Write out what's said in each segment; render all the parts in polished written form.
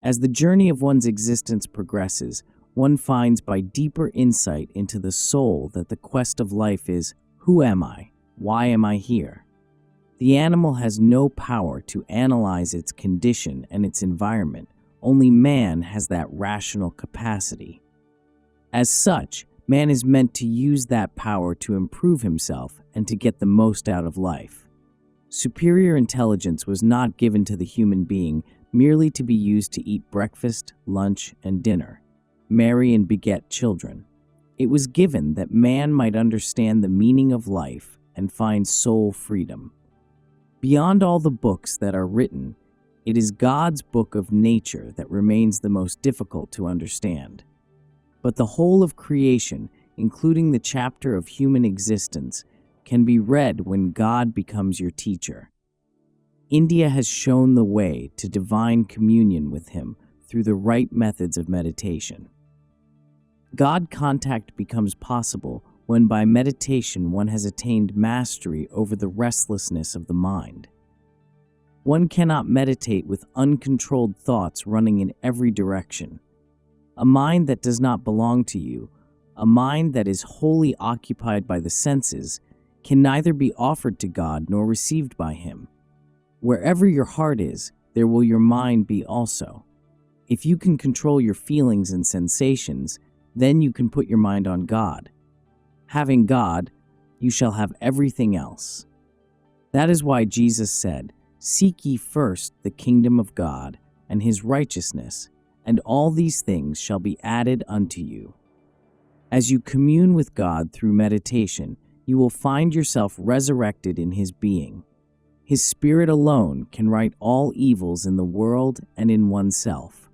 As the journey of one's existence progresses, one finds by deeper insight into the soul that the quest of life is, who am I? Why am I here? The animal has no power to analyze its condition and its environment. Only man has that rational capacity. As such, man is meant to use that power to improve himself and to get the most out of life. Superior intelligence was not given to the human being merely to be used to eat breakfast, lunch, and dinner, marry and beget children. It was given that man might understand the meaning of life and find soul freedom. Beyond all the books that are written, it is God's book of nature that remains the most difficult to understand. But the whole of creation, including the chapter of human existence, can be read when God becomes your teacher. India has shown the way to divine communion with Him through the right methods of meditation. God contact becomes possible when by meditation one has attained mastery over the restlessness of the mind. One cannot meditate with uncontrolled thoughts running in every direction. A mind that does not belong to you, a mind that is wholly occupied by the senses, can neither be offered to God nor received by Him. Wherever your heart is, there will your mind be also. If you can control your feelings and sensations, then you can put your mind on God. Having God, you shall have everything else. That is why Jesus said, "Seek ye first the kingdom of God and His righteousness, and all these things shall be added unto you." As you commune with God through meditation, you will find yourself resurrected in His being. His Spirit alone can right all evils in the world and in oneself.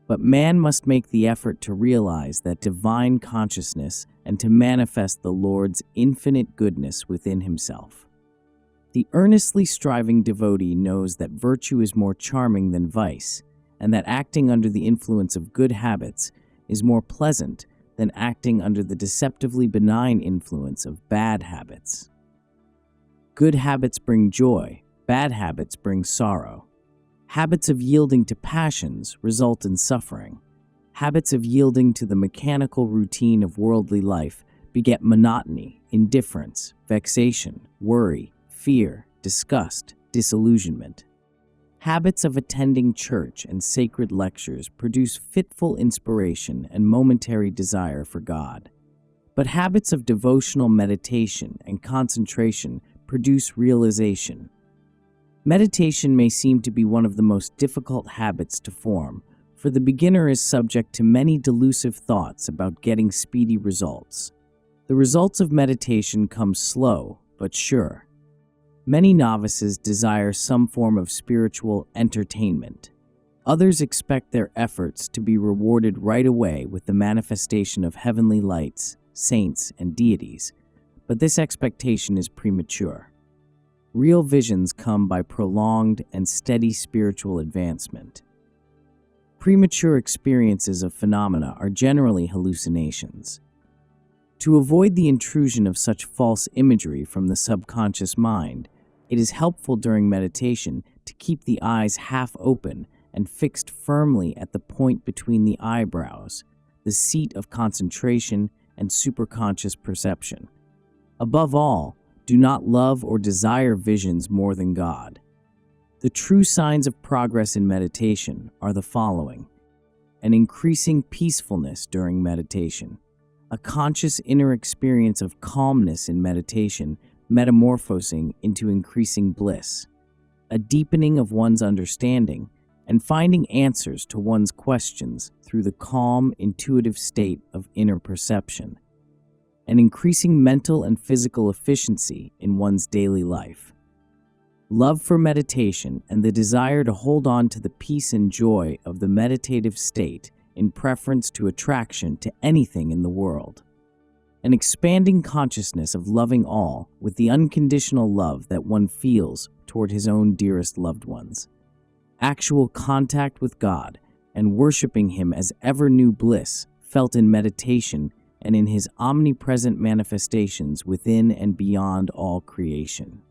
But man must make the effort to realize that divine consciousness and to manifest the Lord's infinite goodness within himself. The earnestly striving devotee knows that virtue is more charming than vice, and that acting under the influence of good habits is more pleasant than acting under the deceptively benign influence of bad habits. Good habits bring joy, bad habits bring sorrow. Habits of yielding to passions result in suffering. Habits of yielding to the mechanical routine of worldly life beget monotony, indifference, vexation, worry, fear, disgust, disillusionment. Habits of attending church and sacred lectures produce fitful inspiration and momentary desire for God. But habits of devotional meditation and concentration produce realization. Meditation may seem to be one of the most difficult habits to form, for the beginner is subject to many delusive thoughts about getting speedy results. The results of meditation come slow but sure. Many novices desire some form of spiritual entertainment. Others expect their efforts to be rewarded right away with the manifestation of heavenly lights, saints, and deities, but this expectation is premature. Real visions come by prolonged and steady spiritual advancement. Premature experiences of phenomena are generally hallucinations. To avoid the intrusion of such false imagery from the subconscious mind, it is helpful during meditation to keep the eyes half open and fixed firmly at the point between the eyebrows, the seat of concentration and superconscious perception. Above all, do not love or desire visions more than God. The true signs of progress in meditation are the following: an increasing peacefulness during meditation, a conscious inner experience of calmness in meditation metamorphosing into increasing bliss, a deepening of one's understanding, and finding answers to one's questions through the calm, intuitive state of inner perception, an increasing mental and physical efficiency in one's daily life. Love for meditation and the desire to hold on to the peace and joy of the meditative state in preference to attraction to anything in the world. An expanding consciousness of loving all with the unconditional love that one feels toward his own dearest loved ones. Actual contact with God and worshiping Him as ever-new bliss felt in meditation and in His omnipresent manifestations within and beyond all creation.